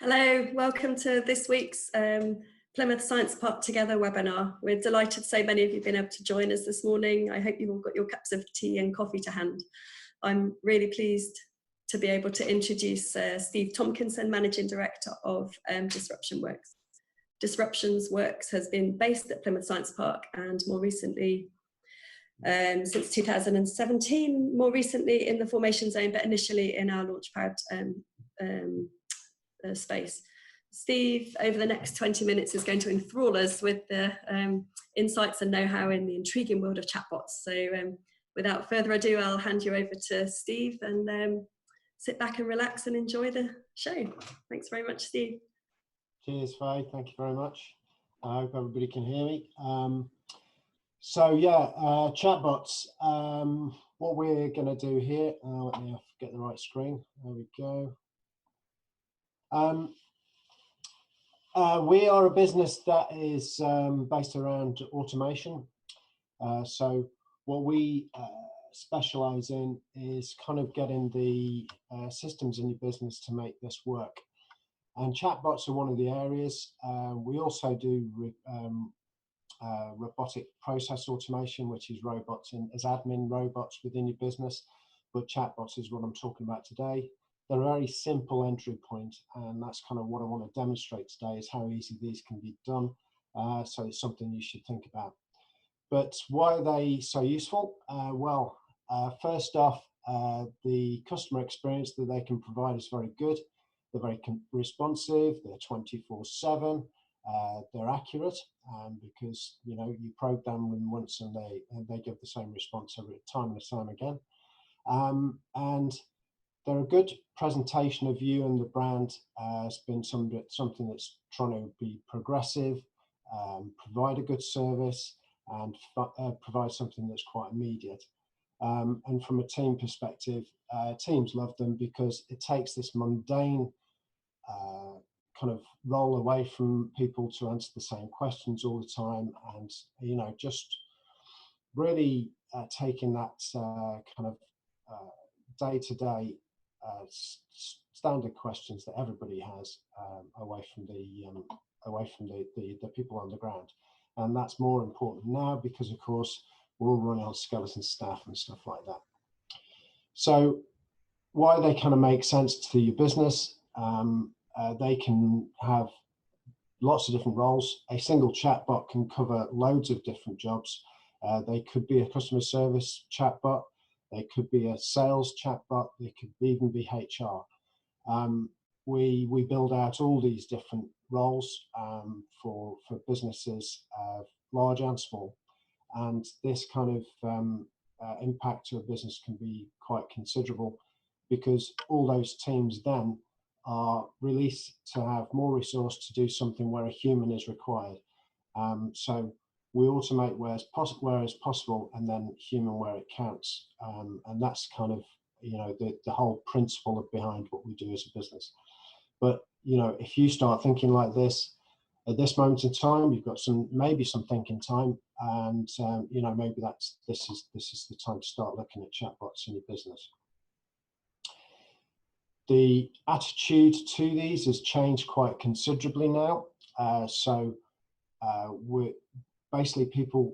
Hello, welcome to this week's Plymouth Science Park Together webinar. We're delighted so many of you have been able to join us this morning. I hope you've all got your cups of tea and coffee to hand. I'm really pleased to be able to introduce Steve Tomkinson, Managing Director of Disruption Works. Disruptions Works has been based at Plymouth Science Park and more recently, since 2017, more recently in the formation zone, but initially in our Launchpad space. Steve, over the next 20 minutes, is going to enthrall us with the insights and know-how in the intriguing world of chatbots. So without further ado, I'll hand you over to Steve and sit back and relax and enjoy the show. Thanks very much, Steve. Cheers, Faye. Thank you very much. I hope everybody can hear me. Chatbots. What we're going to do here, let me get the right screen. There we go. We are a business that is based around automation. So what we specialize in is kind of getting the systems in your business to make this work. And chatbots are one of the areas. We also do robotic process automation, which is robots as admin robots within your business. But chatbots is what I'm talking about today. They're a very simple entry point, and that's kind of what I want to demonstrate today, is how easy these can be done. So it's something you should think about. But why are they so useful? First off, the customer experience that they can provide is very good. They're very responsive. They're 24/7. They're accurate because you program them once and they give the same response every time and time again. And they're a good presentation of you and the brand. Has been something that's trying to be progressive, provide a good service, and provide something that's quite immediate. And from a team perspective, teams love them because it takes this mundane kind of role away from people to answer the same questions all the time, and just really taking that kind of day-to-day standard questions that everybody has away from the people on the ground. And that's more important now because, of course, we're all running on skeleton staff and stuff like that. So why they kind of make sense to your business, they can have lots of different roles. A single chatbot can cover loads of different jobs. They could be a customer service chatbot. They could be a sales chatbot. They could even be HR. We build out all these different roles for businesses, large and small. And this kind of impact to a business can be quite considerable because all those teams then are released to have more resource to do something where a human is required. So we automate where it's possible, and then human where it counts. And that's kind of the whole principle behind what we do as a business. But if you start thinking like this at this moment in time, you've got maybe some thinking time, and maybe this is the time to start looking at chatbots in your business. The attitude to these has changed quite considerably now. Basically, people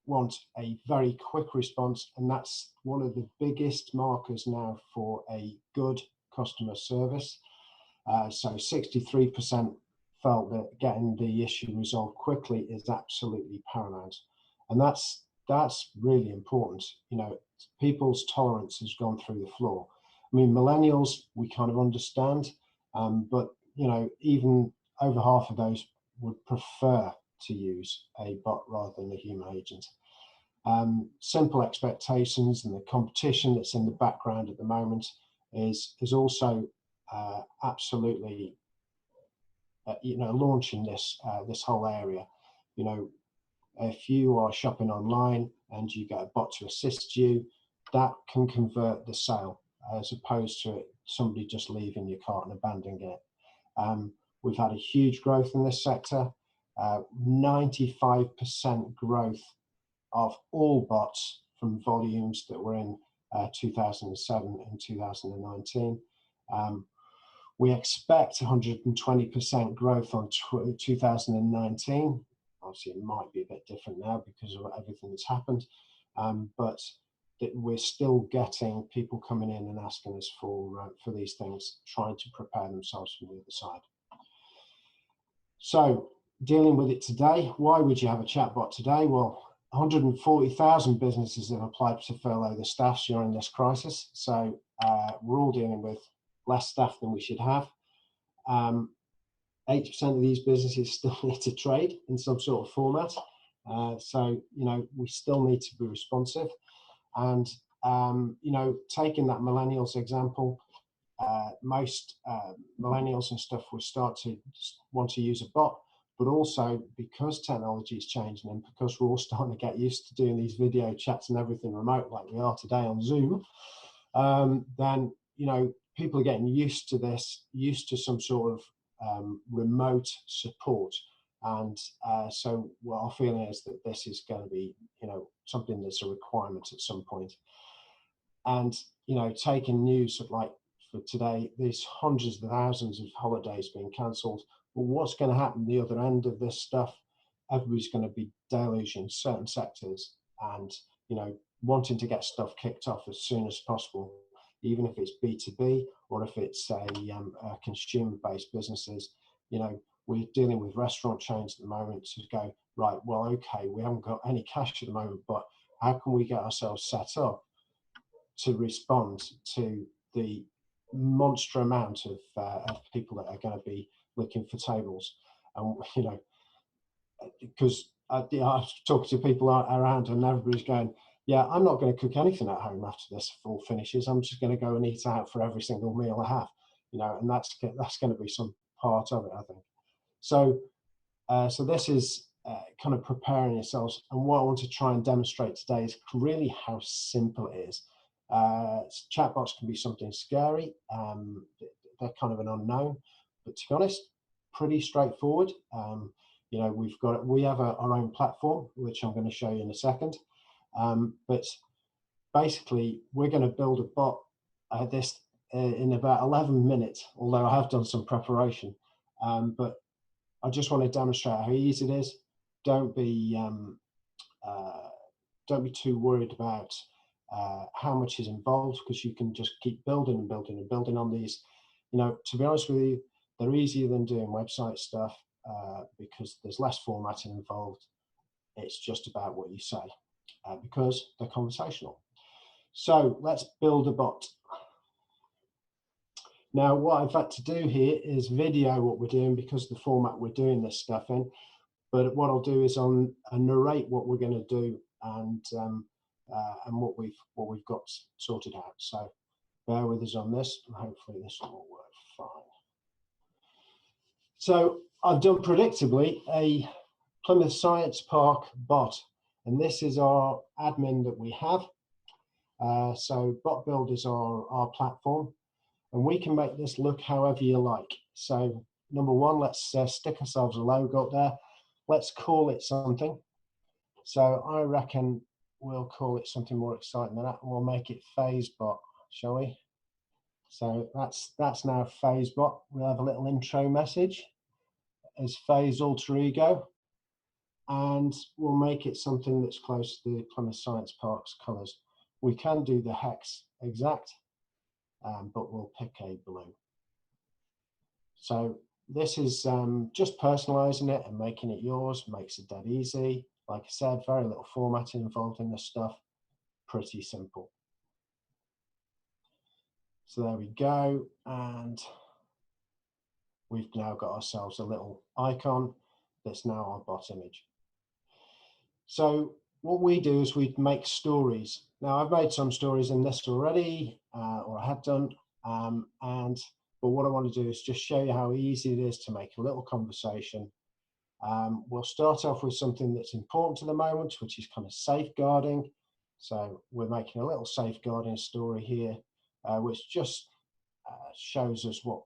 want a very quick response, and that's one of the biggest markers now for a good customer service. So 63% felt that getting the issue resolved quickly is absolutely paramount, and that's really important. People's tolerance has gone through the floor. I mean, millennials, we kind of understand, but even over half of those would prefer to use a bot rather than a human agent. Simple expectations and the competition that's in the background at the moment is also absolutely launching this whole area. If you are shopping online and you get a bot to assist you, that can convert the sale as opposed to somebody just leaving your cart and abandoning it. We've had a huge growth in this sector. 95% growth of all bots from volumes that were in 2007 and 2019. We expect 120% growth on 2019. Obviously, it might be a bit different now because of everything that's happened, but we're still getting people coming in and asking us for these things, trying to prepare themselves from the other side. So, dealing with it today, why would you have a chatbot today? Well, 140,000 businesses have applied to furlough the staff during this crisis. So we're all dealing with less staff than we should have. 80% of these businesses still need to trade in some sort of format. So, you know, we still need to be responsive. And, you know, taking that millennials example, most millennials and stuff will start to want to use a bot, but also because technology is changing and because we're all starting to get used to doing these video chats and everything remote like we are today on Zoom, then, you know, people are getting used to this, used to some sort of remote support. And so what our feeling is that this is going to be, you know, something that's a requirement at some point. And, you know, taking news of like for today, there's hundreds of thousands of holidays being cancelled. Well, what's going to happen the other end of this stuff? Everybody's going to be deluging certain sectors and, you know, wanting to get stuff kicked off as soon as possible, even if it's B2B or if it's a consumer-based businesses. You know, we're dealing with restaurant chains at the moment to go, right, well, okay, we haven't got any cash at the moment, but how can we get ourselves set up to respond to the monster amount of people that are going to be looking for tables? And, you know, because I've talked to people around and everybody's going, yeah, I'm not going to cook anything at home after this all finishes. I'm just going to go and eat out for every single meal I have, you know, and that's going to be some part of it, I think. So, so this is kind of preparing yourselves. And what I want to try and demonstrate today is really how simple it is. Chatbots can be something scary. They're kind of an unknown, but to be honest, pretty straightforward. You know, we have our own platform, which I'm going to show you in a second. But basically, we're going to build a bot this in about 11 minutes, although I have done some preparation. But I just want to demonstrate how easy it is. Don't be too worried about how much is involved, because you can just keep building and building and building on these. You know, to be honest with you, they're easier than doing website stuff because there's less formatting involved. It's just about what you say because they're conversational. So let's build a bot. Now, what I've had to do here is video what we're doing because of the format we're doing this stuff in. But what I'll do is narrate what we're going to do and what we've got sorted out. So bear with us on this, and hopefully this will work fine. So I've done predictably a Plymouth Science Park bot, and this is our admin that we have. So bot build is our platform, and we can make this look however you like. So number one, let's stick ourselves a logo up there. Let's call it something. So I reckon we'll call it something more exciting than that, and we'll make it PhaseBot, shall we? So that's now PhaseBot. We'll have a little intro message as Phase Alter Ego, and we'll make it something that's close to the Plymouth Science Park's colours. We can do the hex exact, but we'll pick a blue. So this is just personalising it and making it yours, makes it dead easy. Like I said, very little formatting involved in this stuff, pretty simple. So there we go, and we've now got ourselves a little icon that's now our bot image. So what we do is we make stories. Now I've made some stories in this already, or I have done, but what I want to do is just show you how easy it is to make a little conversation. We'll start off with something that's important to the moment, which is kind of safeguarding. So we're making a little safeguarding story here, which just shows us what,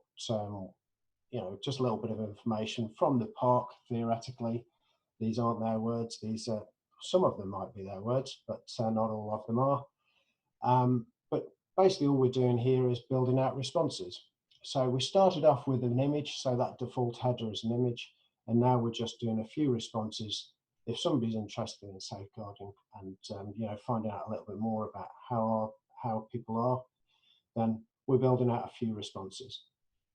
you know, just a little bit of information from the park, theoretically. These aren't their words. These are, some of them might be their words, but not all of them are. But basically all we're doing here is building out responses. So we started off with an image, so that default header is an image, and now we're just doing a few responses. If somebody's interested in safeguarding and finding out a little bit more about how people are, then we're building out a few responses.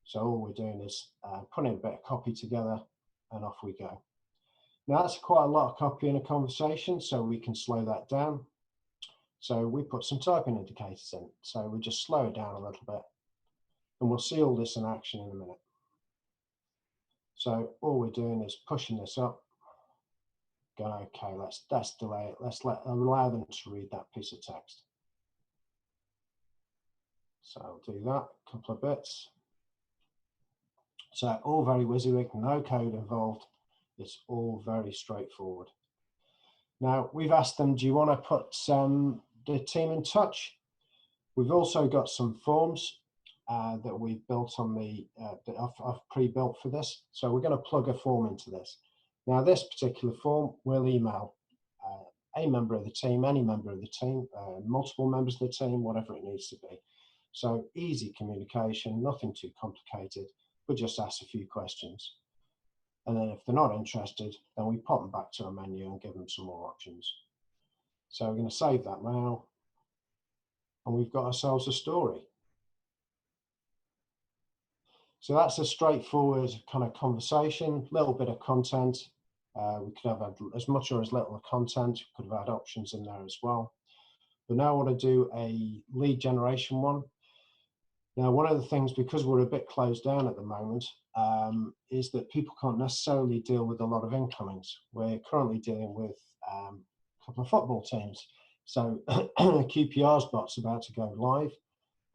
So all we're doing is putting a bit of copy together, and off we go. Now that's quite a lot of copy in a conversation, so we can slow that down. So we put some typing indicators in. So we just slow it down a little bit, and we'll see all this in action in a minute. So all we're doing is pushing this up, going, okay, let's delay it. Let's allow them to read that piece of text. So I'll do that, a couple of bits. So all very WYSIWYG, no code involved. It's all very straightforward. Now we've asked them, do you want to put the team in touch? We've also got some forms that we've built on that I've pre-built for this. So we're going to plug a form into this. Now this particular form will email a member of the team, any member of the team, multiple members of the team, whatever it needs to be. So easy communication, nothing too complicated, but just ask a few questions. And then if they're not interested, then we pop them back to a menu and give them some more options. So we're going to save that now, and we've got ourselves a story. So that's a straightforward kind of conversation, little bit of content. We could have had as much or as little content. We could have had options in there as well. But now I want to do a lead generation one. Now, one of the things, because we're a bit closed down at the moment, is that people can't necessarily deal with a lot of incomings. We're currently dealing with a couple of football teams. So QPR's bot's about to go live.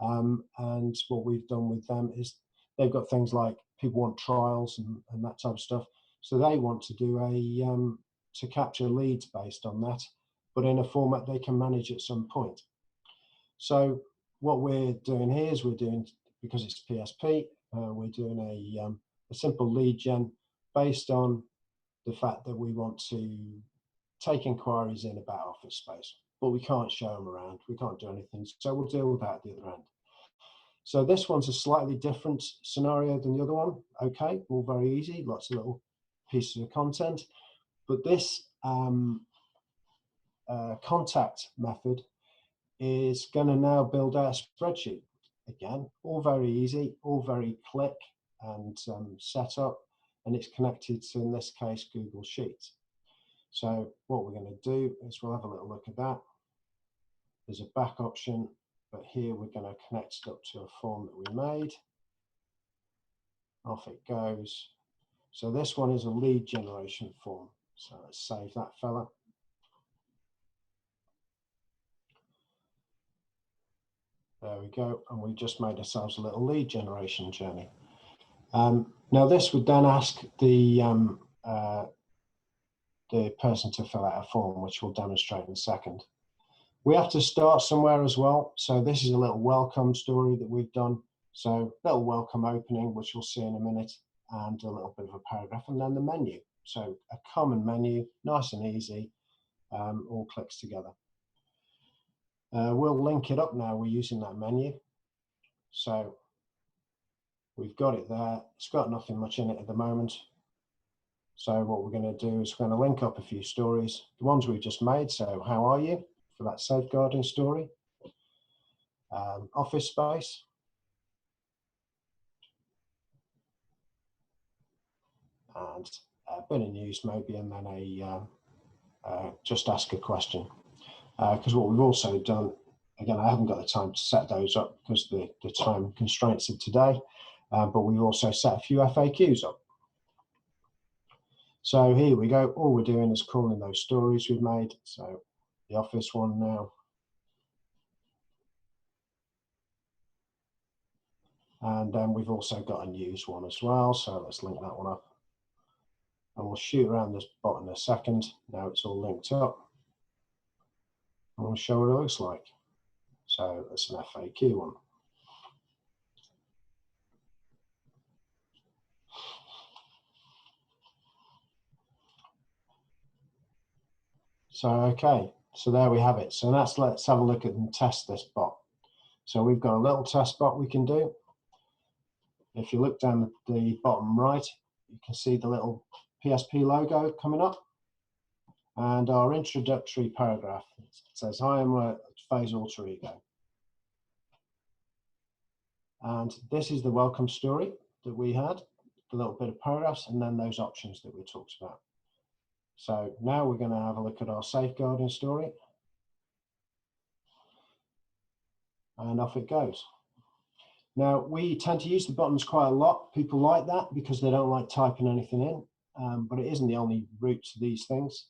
And what we've done with them is they've got things like people want trials and that type of stuff. So they want to do to capture leads based on that, but in a format they can manage at some point. So what we're doing here is because it's PSP, we're doing a simple lead gen based on the fact that we want to take inquiries in about office space, but we can't show them around, we can't do anything. So we'll deal with that at the other end. So this one's a slightly different scenario than the other one. Okay, all very easy, lots of little pieces of content, but this contact method is going to now build our spreadsheet. Again, all very easy, all very click and set up, and it's connected to, in this case, Google Sheets. So what we're going to do is we'll have a little look at that. There's a back option, but here we're going to connect it up to a form that we made. Off it goes. So this one is a lead generation form. So let's save that fella. There we go, and we just made ourselves a little lead generation journey. Now this would then ask the person to fill out a form, which we'll demonstrate in a second. We have to start somewhere as well. So this is a little welcome story that we've done. So little welcome opening, which we'll see in a minute, and a little bit of a paragraph, and then the menu. So a common menu, nice and easy, all clicks together. We'll link it up now. We're using that menu. So we've got it there. It's got nothing much in it at the moment. So what we're going to do is we're going to link up a few stories, the ones we've just made. So how are you for that safeguarding story? Office space. And a bit of news maybe, and then just ask a question. Because what we've also done, again, I haven't got the time to set those up because the time constraints of today, but we've also set a few FAQs up. So here we go. All we're doing is calling those stories we've made. So the office one now. And then we've also got a news one as well. So let's link that one up. And we'll shoot around this bot in a second. Now it's all linked up. And we'll show what it looks like. So that's an FAQ one. So, okay, so there we have it. So let's have a look at and test this bot. So we've got a little test bot we can do. If you look down the bottom right, you can see the little PSP logo coming up. And our introductory paragraph says, "I am a phase alter ego." And this is the welcome story that we had, the little bit of paragraphs, and then those options that we talked about. So now we're going to have a look at our safeguarding story. And off it goes. Now, we tend to use the buttons quite a lot. People like that because they don't like typing anything in, but it isn't the only route to these things.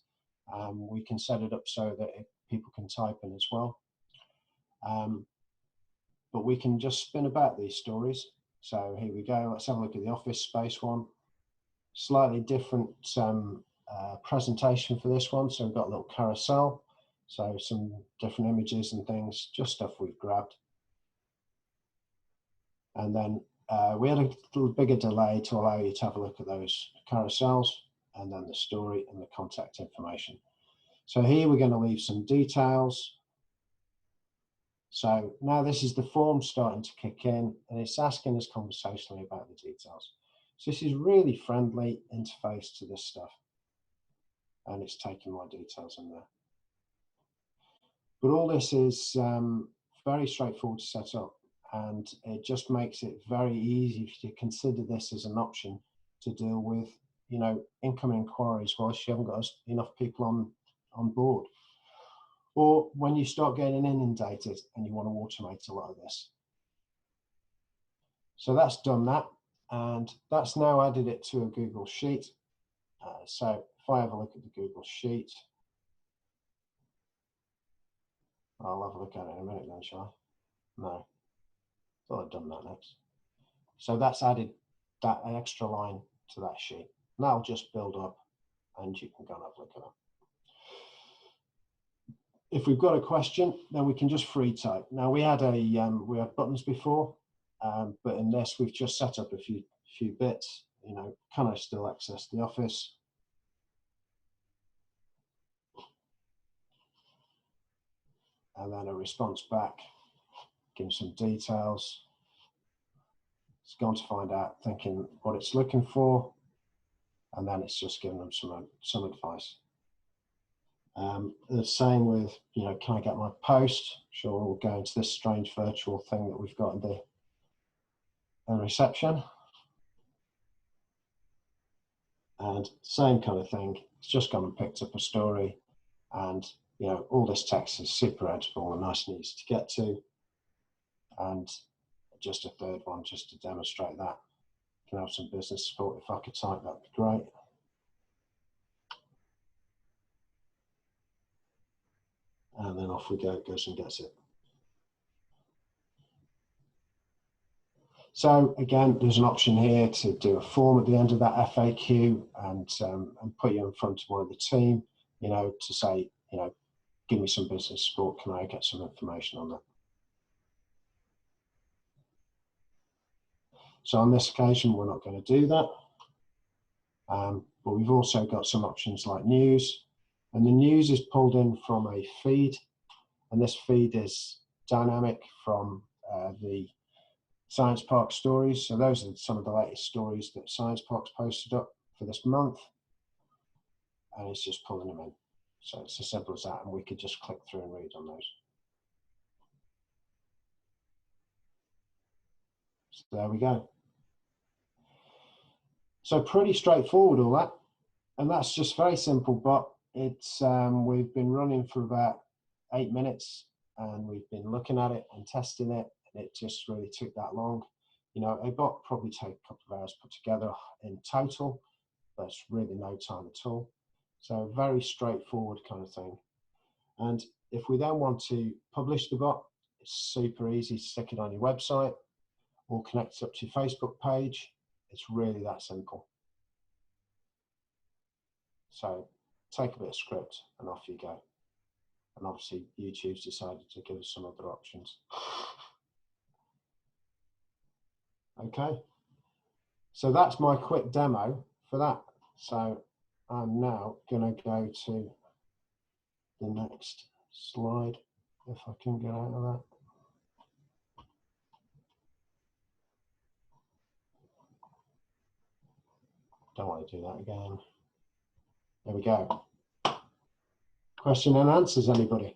We can set it up so that people can type in as well. But we can just spin about these stories. So here we go. Let's have a look at the office space one. Slightly different presentation for this one. So we've got a little carousel. So some different images and things, just stuff we've grabbed. And then we had a little bigger delay to allow you to have a look at those carousels and then the story and the contact information. So here we're going to leave some details. So now this is the form starting to kick in and it's asking us conversationally about the details. So this is really friendly interface to this stuff. And it's taking my details in there. But all this is very straightforward to set up. And it just makes it very easy to consider this as an option to deal with, you know, incoming inquiries whilst you haven't got enough people on board. Or when you start getting inundated and you want to automate a lot of this. So that's done that. And that's now added it to a Google Sheet. So if I have a look at the Google Sheet, I'll have a look at it in a minute then, shall I? No. Thought I'd done that next. So that's added that extra line to that sheet. And that'll just build up and you can go and have a look at that. If we've got a question, then we can just free type. Now we had buttons before, but in this we've just set up a few bits. You know, can I still access the office? And then a response back, give some details. It's gone to find out, thinking what it's looking for, and then it's just giving them some advice. The same with, you know, can I get my post? Sure, we'll go into this strange virtual thing that we've got in the reception. And same kind of thing, it's just gone and picked up a story, and you know, all this text is super editable and nice and easy to get to. And just a third one just to demonstrate that. Can have some business support. If I could type, that'd be great. And then off we go, it goes and gets it. So again, there's an option here to do a form at the end of that FAQ and put you in front of one of the team, you know, to say, you know, give me some business support. Can I get some information on that? So on this occasion, we're not going to do that. But we've also got some options like news. And the news is pulled in from a feed. And this feed is dynamic from the Science Park stories. So those are some of the latest stories that Science Park's posted up for this month. And it's just pulling them in. So it's as simple as that. And we could just click through and read on those. So there we go. So pretty straightforward, all that. And that's just very simple, but it's we've been running for about 8 minutes and we've been looking at it and testing it. And it just really took that long. You know, a bot probably take a couple of hours put together in total. That's really no time at all. So very straightforward kind of thing. And if we then want to publish the bot, it's super easy to stick it on your website or connect it up to your Facebook page. It's really that simple. So take a bit of script and off you go. And obviously YouTube's decided to give us some other options. Okay, so that's my quick demo for that. So I'm now going to go to the next slide, if I can get out of that. Don't want to do that again. There we go. Question and answers, anybody?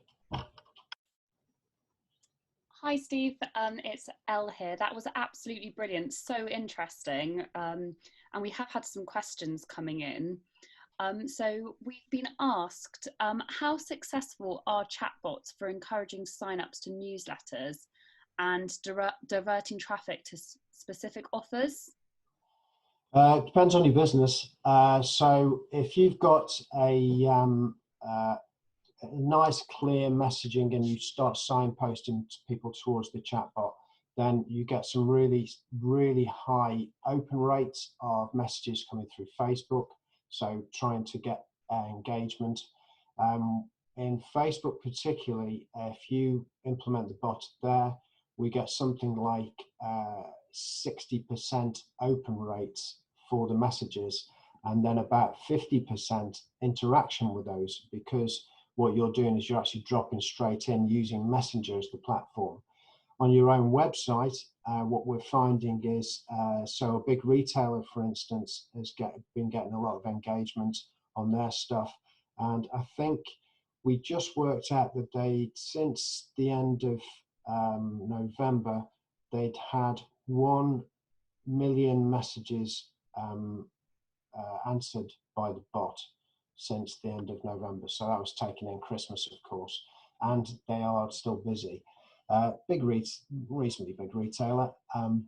Hi, Steve. It's Elle here. That was absolutely brilliant. So interesting. And we have had some questions coming in. So we've been asked, how successful are chatbots for encouraging sign-ups to newsletters and diverting traffic to specific offers? It depends on your business. So if you've got a nice clear messaging and you start signposting people towards the chatbot, then you get some really high open rates of messages coming through Facebook, so trying to get engagement. In Facebook particularly, if you implement the bot there, we get something like 60% open rates for the messages, and then about 50% interaction with those, because what you're doing is you're actually dropping straight in using Messenger as the platform. On your own website, what we're finding is, so a big retailer, for instance, has been getting a lot of engagement on their stuff. And I think we just worked out that since the end of November, they'd had 1 million messages answered by the bot since the end of November. So that was taken in Christmas, of course, and they are still busy. Reasonably big retailer,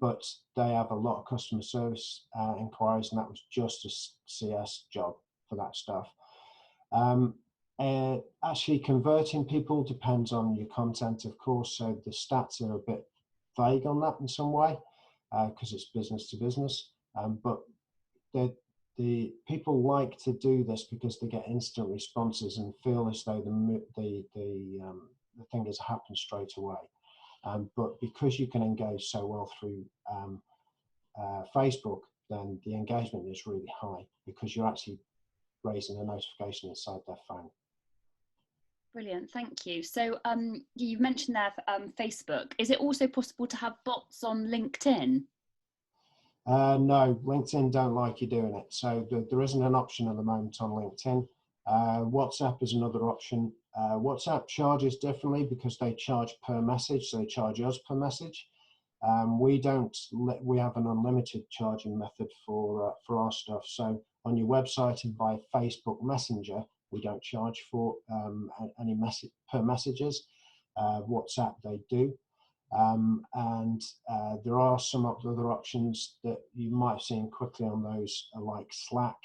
but they have a lot of customer service inquiries, and that was just a CS job for that stuff. Actually converting people depends on your content, of course, so the stats are a bit vague on that in some way, because it's business to business, but the people like to do this because they get instant responses and feel as though the thing has happened straight away. But because you can engage so well through Facebook, then the engagement is really high because you're actually raising a notification inside their phone. Brilliant, thank you. So you mentioned there Facebook. Is it also possible to have bots on LinkedIn? No, LinkedIn don't like you doing it. So there isn't an option at the moment on LinkedIn. WhatsApp is another option. WhatsApp charges differently because they charge per message, so they charge us per message. We have an unlimited charging method for our stuff. So on your website and by Facebook Messenger, we don't charge for any per messages. WhatsApp they do. And there are some other options that you might have seen quickly on those, like Slack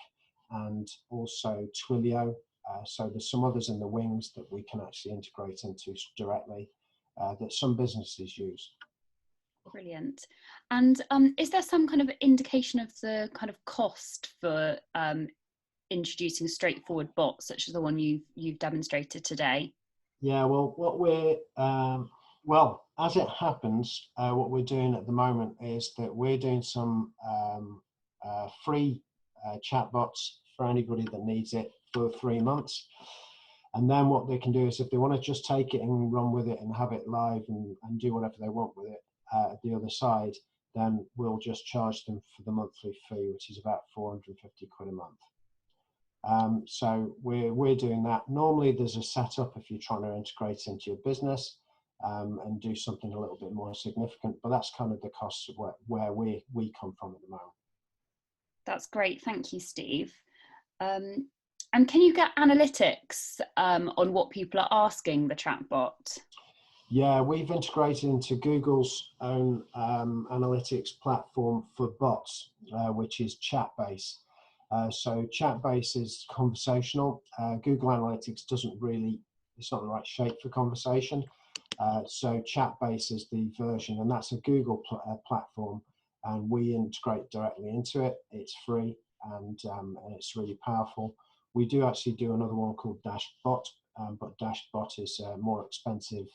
and also Twilio. So there's some others in the wings that we can actually integrate into directly that some businesses use. Brilliant. And is there some kind of indication of the kind of cost for introducing straightforward bots such as the one you've demonstrated today? Yeah, well, what we're well, as it happens, what we're doing at the moment is that we're doing some free chatbots for anybody that needs it for 3 months. And then what they can do is if they want to just take it and run with it and have it live and do whatever they want with it at the other side, then we'll just charge them for the monthly fee, which is about 450 quid a month. So we're doing that. Normally there's a setup if you're trying to integrate into your business and do something a little bit more significant, but that's kind of the costs of where we come from at the moment. That's great, thank you, Steve. And can you get analytics on what people are asking the chatbot? Yeah, we've integrated into Google's own analytics platform for bots, which is Chatbase. So Chatbase is conversational. Google Analytics doesn't really, it's not the right shape for conversation. So Chatbase is the version, and that's a Google platform, and we integrate directly into it. It's free and it's really powerful. We do actually do another one called Dashbot, but Dashbot is a more expensive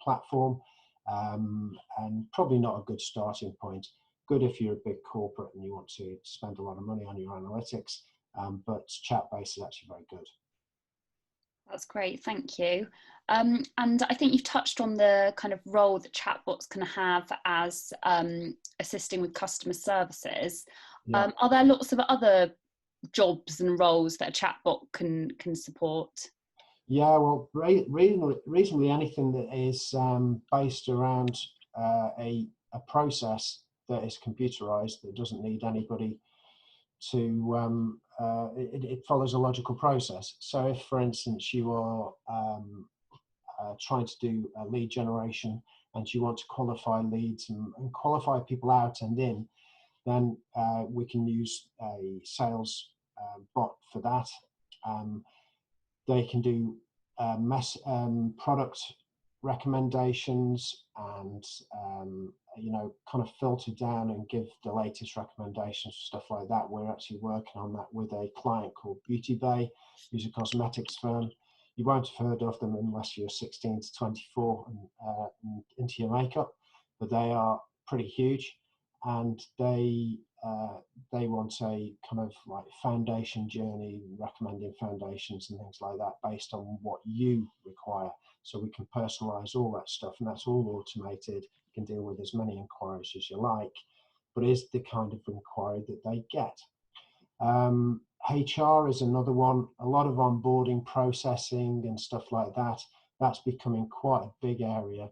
platform and probably not a good starting point. Good if you're a big corporate and you want to spend a lot of money on your analytics, but Chatbase is actually very good. That's great, thank you. And I think you've touched on the kind of role that chatbots can have as assisting with customer services. Yeah. Are there lots of other jobs and roles that a chatbot can support? Yeah, well, reasonably anything that is based around a process that is computerized, that doesn't need anybody to, it follows a logical process. So if, for instance, you are trying to do lead generation and you want to qualify leads and qualify people out and in, then we can use a sales bot for that. They can do product recommendations and you know, kind of filter down and give the latest recommendations, stuff like that. We're actually working on that with a client called Beauty Bay, who's a cosmetics firm. You won't have heard of them unless you're 16 to 24 and into your makeup, but they are pretty huge, and they want a kind of like foundation journey, recommending foundations and things like that based on what you require. So we can personalize all that stuff, and that's all automated. You can deal with as many inquiries as you like, but is the kind of inquiry that they get. HR is another one. A lot of onboarding, processing and stuff like that. That's becoming quite a big area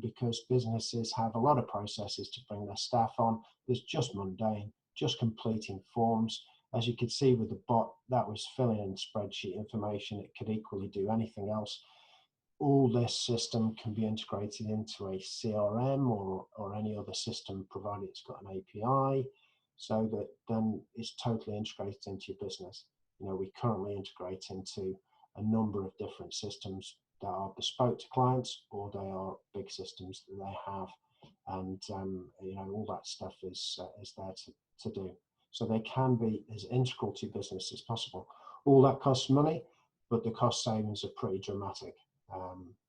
because businesses have a lot of processes to bring their staff on. There's just mundane, just completing forms. As you could see with the bot, that was filling in spreadsheet information. It could equally do anything else. All this system can be integrated into a CRM or any other system, provided it's got an API, so that then it's totally integrated into your business. You know, we currently integrate into a number of different systems that are bespoke to clients, or they are big systems that they have, and you know, all that stuff is there to do. So they can be as integral to your business as possible. All that costs money, but the cost savings are pretty dramatic.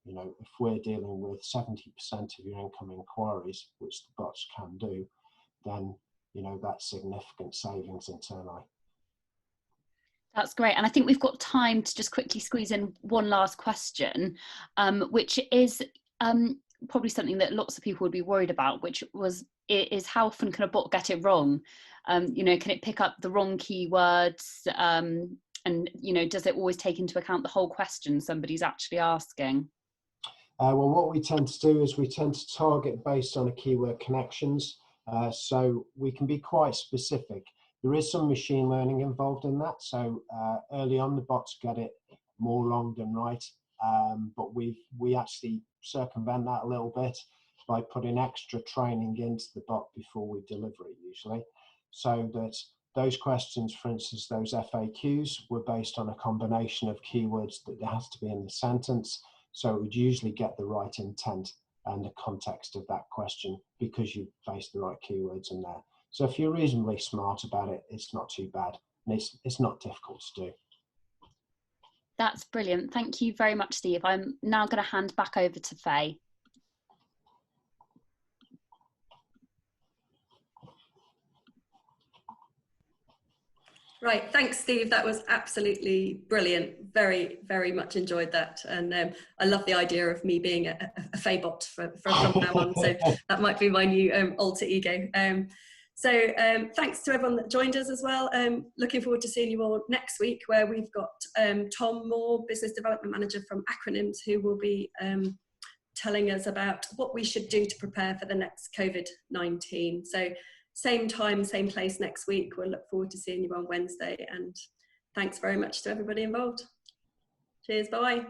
You know, if we're dealing with 70% of your incoming inquiries, which the bots can do, then you know that's significant savings internally. That's great. And I think we've got time to just quickly squeeze in one last question, which is probably something that lots of people would be worried about, which is how often can a bot get it wrong? You know, can it pick up the wrong keywords? And, you know, does it always take into account the whole question somebody's actually asking? Well, what we tend to do is we tend to target based on a keyword connections. So we can be quite specific. There is some machine learning involved in that. So early on, the bots get it more wrong than right. But we actually circumvent that a little bit by putting extra training into the bot before we deliver it usually. So that those questions, for instance, those FAQs were based on a combination of keywords that there has to be in the sentence. So it would usually get the right intent and the context of that question because you placed the right keywords in there. So if you're reasonably smart about it, it's not too bad, and it's not difficult to do. That's brilliant. Thank you very much, Steve. I'm now going to hand back over to Faye. Right, thanks, Steve. That was absolutely brilliant. Very, very much enjoyed that. And I love the idea of me being a Faybot from now on. So that might be my new alter ego. So thanks to everyone that joined us as well. Looking forward to seeing you all next week, where we've got Tom Moore, Business Development Manager from Acronyms, who will be telling us about what we should do to prepare for the next COVID-19. So same time, same place next week. We'll look forward to seeing you on Wednesday, and thanks very much to everybody involved. Cheers, bye.